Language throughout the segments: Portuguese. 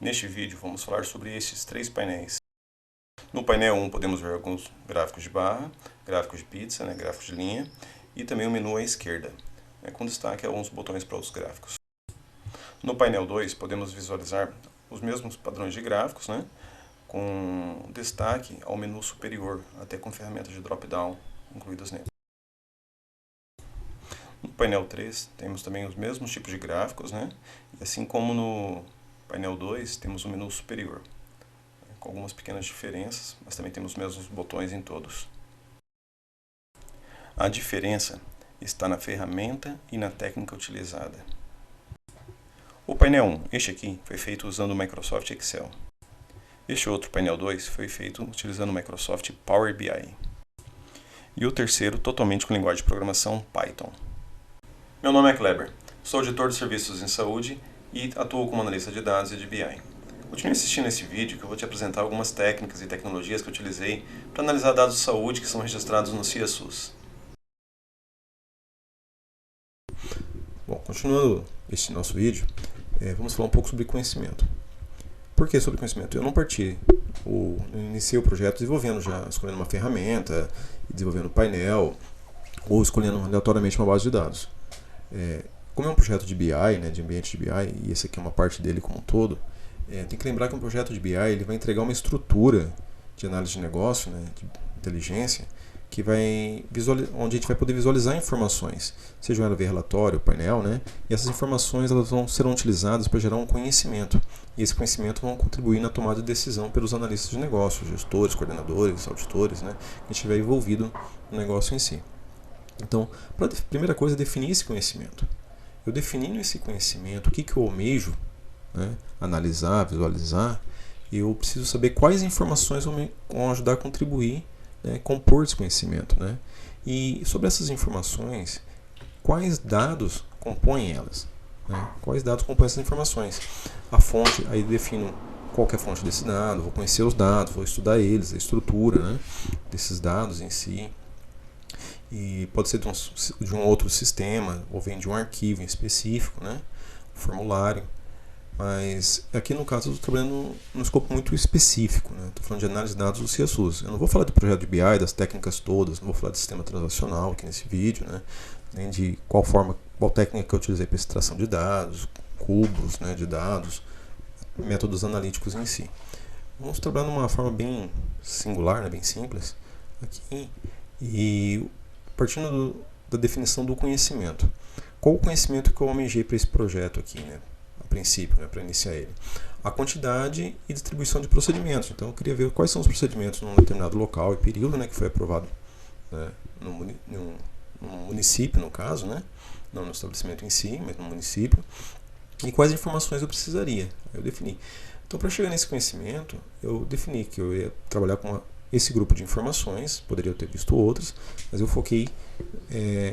Neste vídeo vamos falar sobre estes três painéis. No painel 1 podemos ver alguns gráficos de barra, gráficos de pizza, gráficos de linha e também o menu à esquerda, com destaque a alguns botões para outros gráficos. No painel 2 podemos visualizar os mesmos padrões de gráficos, com destaque ao menu superior, até com ferramentas de drop-down incluídas nele. No painel 3 temos também os mesmos tipos de gráficos, e assim como no painel 2 temos o menu superior, com algumas pequenas diferenças, mas também temos os mesmos botões em todos. A diferença está na ferramenta e na técnica utilizada. O painel 1, este aqui, foi feito usando o Microsoft Excel. Este outro, painel 2, foi feito utilizando o Microsoft Power BI. E o terceiro, totalmente com linguagem de programação Python. Meu nome é Kleber, sou auditor de serviços em saúde e atuo como analista de dados e de BI. Continue assistindo esse vídeo que eu vou te apresentar algumas técnicas e tecnologias que eu utilizei para analisar dados de saúde que são registrados no CIASUS. Bom, continuando esse nosso vídeo, vamos falar um pouco sobre conhecimento. Por que sobre conhecimento? Eu não iniciei o projeto escolhendo uma ferramenta, desenvolvendo um painel, ou escolhendo aleatoriamente uma base de dados. Como é um projeto de BI, de ambiente de BI, e esse aqui é uma parte dele como um todo, tem que lembrar que um projeto de BI ele vai entregar uma estrutura de análise de negócio, de inteligência, onde a gente vai poder visualizar informações, seja ela via relatório, painel, e essas informações serão utilizadas para gerar um conhecimento, e esse conhecimento vão contribuir na tomada de decisão pelos analistas de negócio, gestores, coordenadores, auditores, que estiver envolvido no negócio em si. Então, a primeira coisa é definir esse conhecimento. Eu definindo esse conhecimento, o que eu almejo analisar, visualizar, eu preciso saber quais informações vão ajudar a contribuir, compor esse conhecimento. E sobre essas informações, quais dados compõem elas? Quais dados compõem essas informações? A fonte, aí defino qual que é a fonte desse dado, vou conhecer os dados, vou estudar eles, a estrutura desses dados em si. E pode ser de um outro sistema, ou vem de um arquivo em específico, um formulário. Mas aqui no caso eu estou trabalhando num escopo muito específico, estou falando de análise de dados do CIASUS. Eu não vou falar do projeto de BI, das técnicas todas, não vou falar de sistema transacional aqui nesse vídeo, nem de qual técnica que eu utilizei para extração de dados, cubos de dados, métodos analíticos em si. Vamos trabalhar de uma forma bem singular, bem simples, aqui, e partindo da definição do conhecimento. Qual o conhecimento que eu almejei para esse projeto aqui, a princípio, para iniciar ele? A quantidade e distribuição de procedimentos. Então eu queria ver quais são os procedimentos num determinado local e período, que foi aprovado no município, no caso, não no estabelecimento em si, mas no município, e quais informações eu precisaria. Eu defini. Então, para chegar nesse conhecimento, eu defini que eu ia trabalhar com esse grupo de informações, poderia ter visto outras, mas eu foquei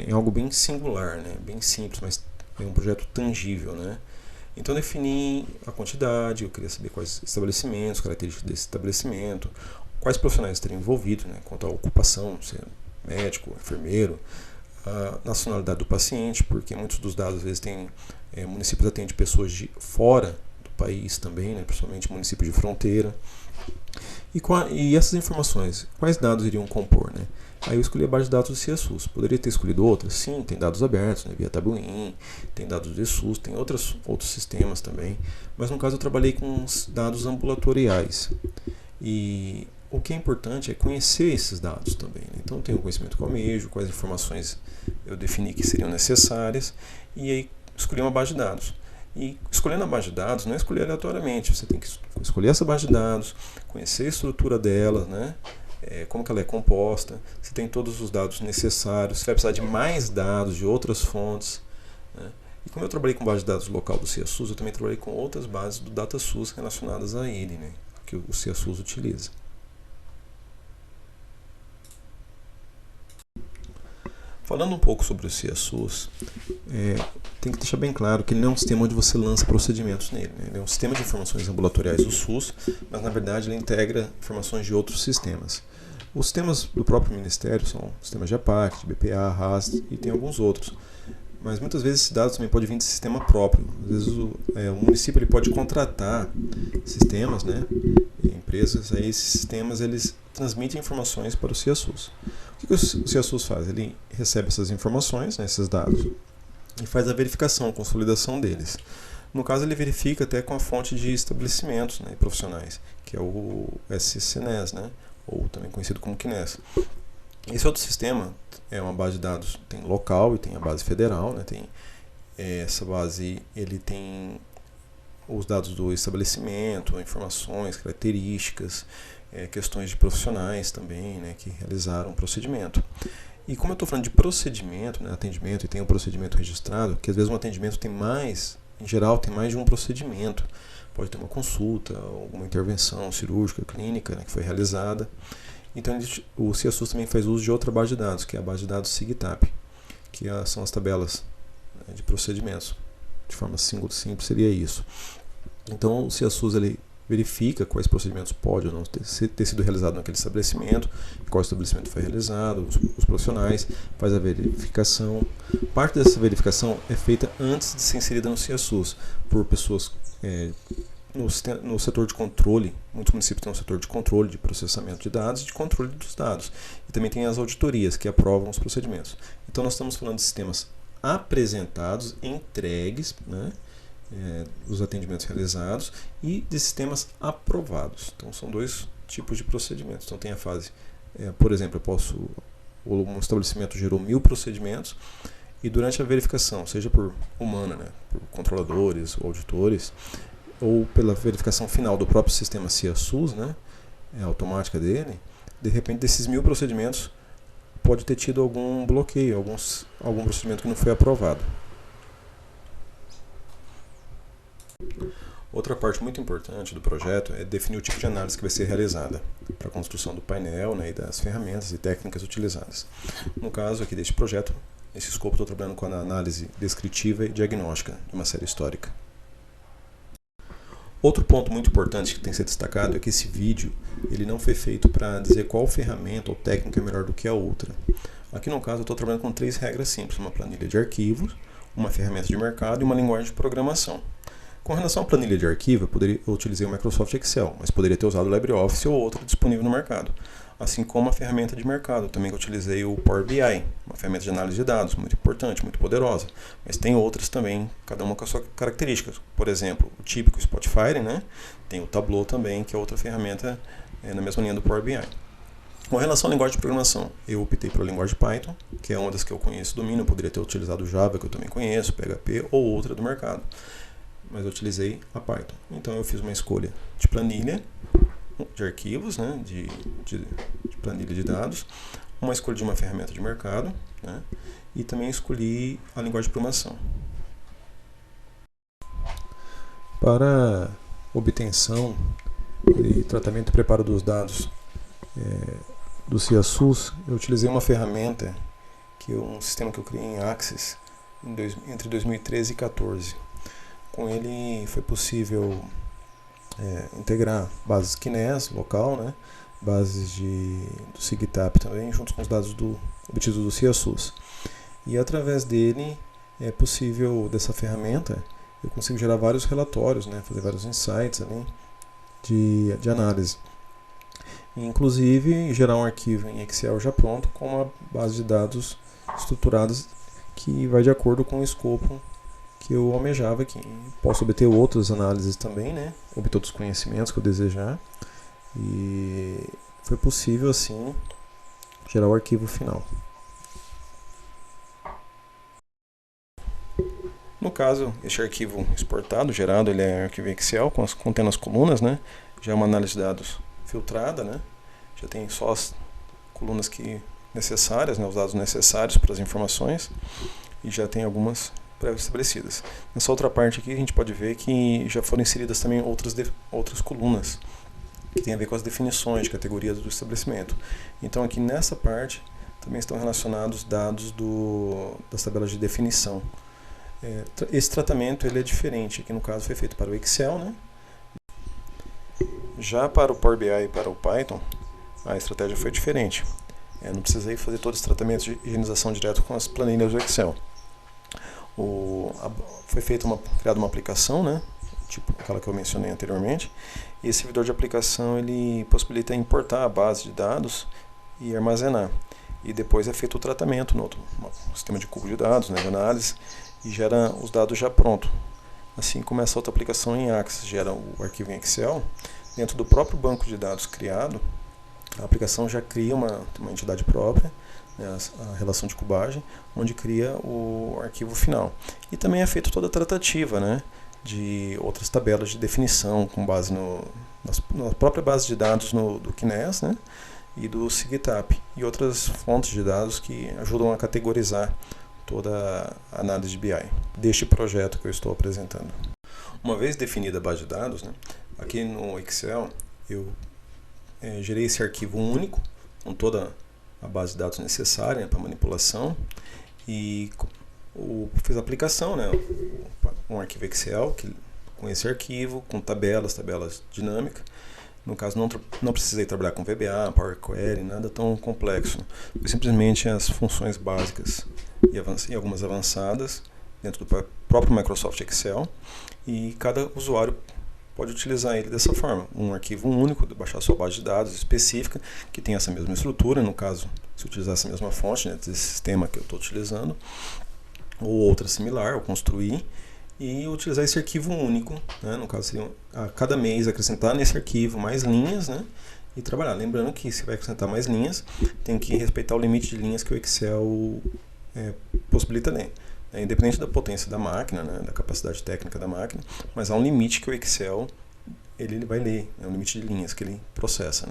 em algo bem singular, bem simples, mas é um projeto tangível. Então eu defini a quantidade, eu queria saber quais estabelecimentos, características desse estabelecimento, quais profissionais estariam envolvidos, quanto à ocupação, se é médico, enfermeiro, a nacionalidade do paciente, porque muitos dos dados às vezes municípios atendem pessoas de fora do país também, principalmente municípios de fronteira. E essas informações, quais dados iriam compor? Aí eu escolhi a base de dados do CIASUS. Poderia ter escolhido outras? Sim, tem dados abertos, via Tabuin, tem dados do SUS, tem outros sistemas também. Mas no caso eu trabalhei com os dados ambulatoriais. E o que é importante é conhecer esses dados também. Então eu tenho o conhecimento que eu almejo, quais informações eu defini que seriam necessárias, e aí escolhi uma base de dados. E escolhendo a base de dados não é escolher aleatoriamente, você tem que escolher essa base de dados, conhecer a estrutura dela, como que ela é composta, se tem todos os dados necessários, se vai precisar de mais dados de outras fontes. E como eu trabalhei com base de dados local do CIASUS, eu também trabalhei com outras bases do DataSUS relacionadas a ele, que o CIASUS utiliza. Falando um pouco sobre o CIASUS, tem que deixar bem claro que ele não é um sistema onde você lança procedimentos nele. Ele é um sistema de informações ambulatoriais do SUS, mas na verdade ele integra informações de outros sistemas. Os sistemas do próprio Ministério são sistemas de APAC, de BPA, RAS e tem alguns outros. Mas muitas vezes esses dados também podem vir de sistema próprio. Às vezes o município ele pode contratar sistemas, né, empresas, aí esses sistemas eles transmitem informações para o CIASUS. O que o CIASUS faz? Ele recebe essas informações, né, esses dados, e faz a verificação, a consolidação deles. No caso, ele verifica até com a fonte de estabelecimentos, né, profissionais, que é o SCNES, né, ou também conhecido como CNES. Esse outro sistema é uma base de dados, tem local e tem a base federal, né, essa base ele tem os dados do estabelecimento, informações, características, questões de profissionais também, né, que realizaram o procedimento. E como eu estou falando de procedimento, né, atendimento, e tem um procedimento registrado, que às vezes um atendimento tem mais, em geral, tem mais de um procedimento. Pode ter uma consulta, alguma intervenção cirúrgica, clínica, né, que foi realizada. Então o CIASUS também faz uso de outra base de dados, que é a base de dados SIGTAP, que são as tabelas, né, de procedimentos. De forma simples seria isso. Então o CIASUS ele verifica quais procedimentos pode ou não ter sido realizado naquele estabelecimento, qual estabelecimento foi realizado, os profissionais, faz a verificação. Parte dessa verificação é feita antes de ser inserida no CIASUS, por pessoas no setor de controle. Muitos municípios têm um setor de controle, de processamento de dados e de controle dos dados. E também tem as auditorias, que aprovam os procedimentos. Então nós estamos falando de sistemas apresentados, entregues, né, os atendimentos realizados, e de sistemas aprovados. Então são dois tipos de procedimentos. Então tem a fase, por exemplo, um estabelecimento gerou 1000 procedimentos, e durante a verificação, seja por humana, né, por controladores ou auditores, ou pela verificação final do próprio sistema CIASUS, né, automática dele, de repente desses 1000 procedimentos pode ter tido algum bloqueio, algum procedimento que não foi aprovado. Outra parte muito importante do projeto é definir o tipo de análise que vai ser realizada para a construção do painel, né, e das ferramentas e técnicas utilizadas. No caso aqui deste projeto, nesse escopo, estou trabalhando com a análise descritiva e diagnóstica de uma série histórica. Outro ponto muito importante que tem que ser destacado é que esse vídeo ele não foi feito para dizer qual ferramenta ou técnica é melhor do que a outra. Aqui no caso eu estou trabalhando com 3 regras simples: uma planilha de arquivos, uma ferramenta de mercado e uma linguagem de programação. Com relação à planilha de arquivo, eu utilizei o Microsoft Excel, mas poderia ter usado o LibreOffice ou outro disponível no mercado. Assim como a ferramenta de mercado, também que eu utilizei o Power BI, uma ferramenta de análise de dados, muito importante, muito poderosa. Mas tem outras também, cada uma com a sua característica. Por exemplo, o típico Spotify, né? Tem o Tableau também, que é outra ferramenta na mesma linha do Power BI. Com relação à linguagem de programação, eu optei pela linguagem Python, que é uma das que eu conheço, domino. Eu poderia ter utilizado o Java, que eu também conheço, PHP ou outra do mercado, mas eu utilizei a Python. Então eu fiz uma escolha de planilha de arquivos, né, de planilha de dados, uma escolha de uma ferramenta de mercado, né, e também escolhi a linguagem de programação. Para obtenção e tratamento e preparo dos dados do CIASUS, eu utilizei uma ferramenta, um sistema que eu criei em Access entre 2013 e 2014. Com ele foi possível integrar bases CNES local, né, bases do SIGTAP também, junto com os dados obtidos do CIASUS. E através dele é possível, dessa ferramenta, eu consigo gerar vários relatórios, né, fazer vários insights ali de análise. E, inclusive gerar um arquivo em Excel já pronto com uma base de dados estruturadas que vai de acordo com o escopo que eu almejava aqui. Posso obter outras análises também, né? Obter outros conhecimentos que eu desejar. E foi possível, assim, gerar o arquivo final. No caso, este arquivo exportado, gerado, ele é arquivo Excel, contendo as colunas, né? Já é uma análise de dados filtrada, né? Já tem só as colunas necessárias, né? Os dados necessários para as informações. E já tem algumas pré-estabelecidas. Nessa outra parte aqui a gente pode ver que já foram inseridas também outras colunas que tem a ver com as definições de categorias do estabelecimento. Então aqui nessa parte também estão relacionados dados das tabelas de definição. Esse tratamento ele é diferente, aqui no caso foi feito para o Excel, né? Já para o Power BI e para o Python a estratégia foi diferente. Não precisei fazer todo esse tratamento de higienização direto com as planilhas do Excel. foi criada uma aplicação, né? Tipo aquela que eu mencionei anteriormente. E esse servidor de aplicação ele possibilita importar a base de dados e armazenar. E depois é feito o tratamento no sistema de cubo de dados, né, de análise, e gera os dados já pronto. Assim como essa outra aplicação em Axis gera o arquivo em Excel, dentro do próprio banco de dados criado, a aplicação já cria uma entidade própria, né, a relação de cubagem, onde cria o arquivo final. E também é feita toda a tratativa, né, de outras tabelas de definição com base na própria base de dados do KNES, né, e do SIGTAP, e outras fontes de dados que ajudam a categorizar toda a análise de BI deste projeto que eu estou apresentando. Uma vez definida a base de dados, né, aqui no Excel eu gerei esse arquivo único com toda a base de dados necessária, né, para manipulação, e fiz a aplicação, né, um arquivo Excel com esse arquivo, com tabelas dinâmicas. No caso, não precisei trabalhar com VBA, Power Query, nada tão complexo. Foi simplesmente as funções básicas e algumas avançadas dentro do próprio Microsoft Excel. E cada usuário pode utilizar ele dessa forma. Um arquivo único, baixar sua base de dados específica, que tem essa mesma estrutura, no caso, se utilizar essa mesma fonte, né, desse sistema que eu estou utilizando, ou outra similar, ou construir, e utilizar esse arquivo único, né? No caso seria a cada mês acrescentar nesse arquivo mais linhas, né? E trabalhar. Lembrando que se vai acrescentar mais linhas, tem que respeitar o limite de linhas que o Excel possibilita ler. Independente da potência da máquina, né? Da capacidade técnica da máquina, mas há um limite que o Excel ele vai ler, é um limite de linhas que ele processa,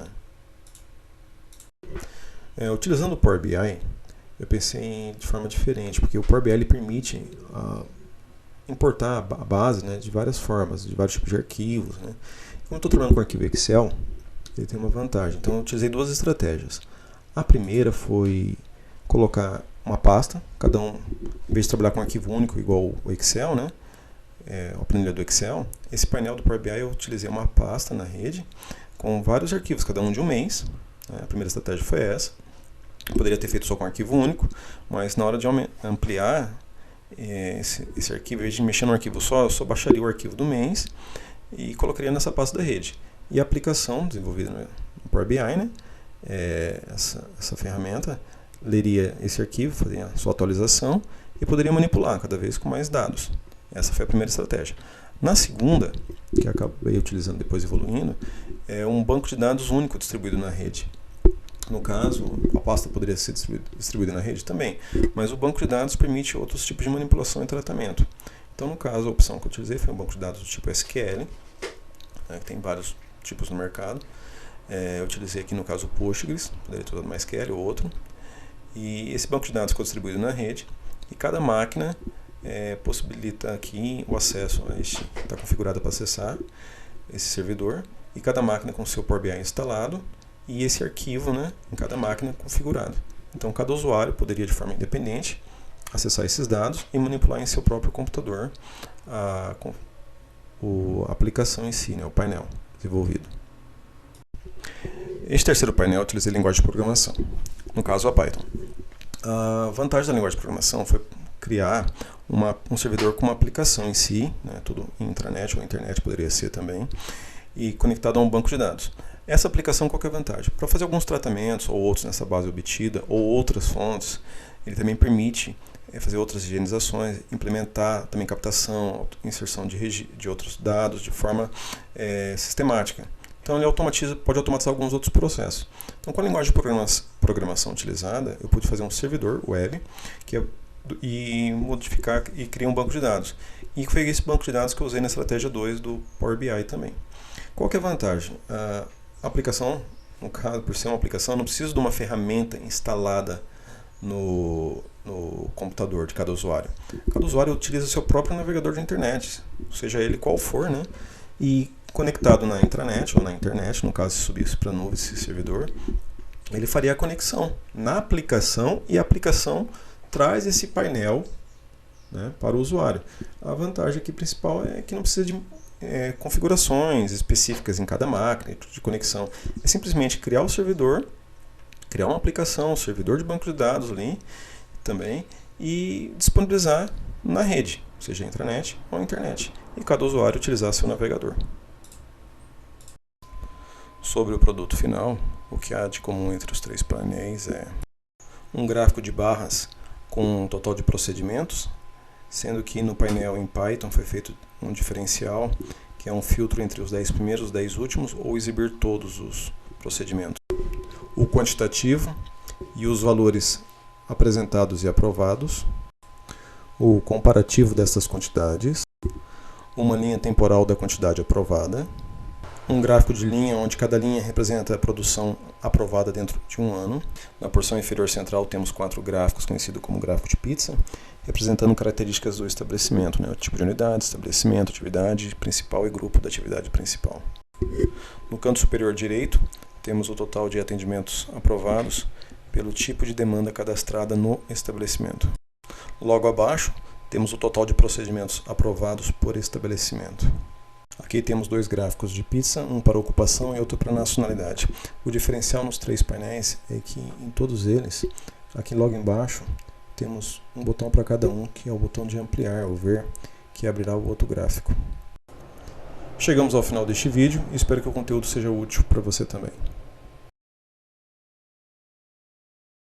né? Utilizando o Power BI, eu pensei de forma diferente, porque o Power BI ele permite importar a base, né, de várias formas, de vários tipos de arquivos, né. Como eu estou trabalhando com arquivo Excel, ele tem uma vantagem. Então eu utilizei duas estratégias. A primeira foi colocar uma pasta, cada um, em vez de trabalhar com um arquivo único igual o Excel, né, a planilha do Excel, esse painel do Power BI eu utilizei uma pasta na rede com vários arquivos, cada um de um mês, né. A primeira estratégia foi essa. Eu poderia ter feito só com um arquivo único, mas na hora de ampliar esse arquivo, em vez de mexer no arquivo só, eu só baixaria o arquivo do mês e colocaria nessa pasta da rede. E a aplicação desenvolvida no Power BI, né, essa ferramenta, leria esse arquivo, faria a sua atualização e poderia manipular cada vez com mais dados. Essa foi a primeira estratégia. Na segunda, que eu acabei utilizando depois evoluindo, é um banco de dados único distribuído na rede. No caso, a pasta poderia ser distribuída na rede também, mas o banco de dados permite outros tipos de manipulação e tratamento. Então, no caso, a opção que eu utilizei foi um banco de dados do tipo SQL, né, que tem vários tipos no mercado. Eu utilizei aqui, no caso, o Postgres, poderia ter usado mais SQL ou outro. E esse banco de dados ficou distribuído na rede, e cada máquina possibilita aqui o acesso a está configurada para acessar esse servidor, e cada máquina com seu Power BI instalado, e esse arquivo, né, em cada máquina configurado. Então, cada usuário poderia, de forma independente, acessar esses dados e manipular em seu próprio computador a aplicação em si, né, o painel desenvolvido. Este terceiro painel eu utilizei linguagem de programação, no caso a Python. A vantagem da linguagem de programação foi criar um servidor com uma aplicação em si, né, tudo em intranet ou internet poderia ser também, e conectado a um banco de dados. Essa aplicação, qual que é a vantagem? Para fazer alguns tratamentos ou outros nessa base obtida ou outras fontes, ele também permite fazer outras higienizações, implementar também captação, inserção de outros dados de forma sistemática. Então ele pode automatizar alguns outros processos. Então, com a linguagem de programação utilizada, eu pude fazer um servidor web e modificar e criar um banco de dados. E foi esse banco de dados que eu usei na estratégia 2 do Power BI também. Qual que é a vantagem? A aplicação, no caso, por ser uma aplicação, não preciso de uma ferramenta instalada no computador de cada usuário. Cada usuário utiliza seu próprio navegador de internet, seja ele qual for, né? E conectado na intranet ou na internet, no caso se subisse para a nuvem esse servidor, ele faria a conexão na aplicação e a aplicação traz esse painel, né, para o usuário. A vantagem aqui principal é que não precisa de configurações específicas em cada máquina de conexão. É simplesmente criar o servidor, criar uma aplicação, um servidor de banco de dados ali também, e disponibilizar na rede, seja intranet ou internet, e cada usuário utilizar seu navegador. Sobre o produto final, o que há de comum entre os três painéis é um gráfico de barras com um total de procedimentos, sendo que no painel em Python foi feito um diferencial, que é um filtro entre os 10 primeiros e os 10 últimos, ou exibir todos os procedimentos. O quantitativo e os valores apresentados e aprovados, o comparativo dessas quantidades, uma linha temporal da quantidade aprovada, um gráfico de linha onde cada linha representa a produção aprovada dentro de um ano. Na porção inferior central temos 4 gráficos, conhecido como gráfico de pizza, representando características do estabelecimento, o tipo de unidade, estabelecimento, atividade principal e grupo da atividade principal. No canto superior direito, temos o total de atendimentos aprovados pelo tipo de demanda cadastrada no estabelecimento. Logo abaixo, temos o total de procedimentos aprovados por estabelecimento. Aqui temos 2 gráficos de pizza, um para ocupação e outro para nacionalidade. O diferencial nos 3 painéis é que em todos eles, aqui logo embaixo, temos um botão para cada um, que é o botão de ampliar ou ver, que abrirá o outro gráfico. Chegamos ao final deste vídeo e espero que o conteúdo seja útil para você também.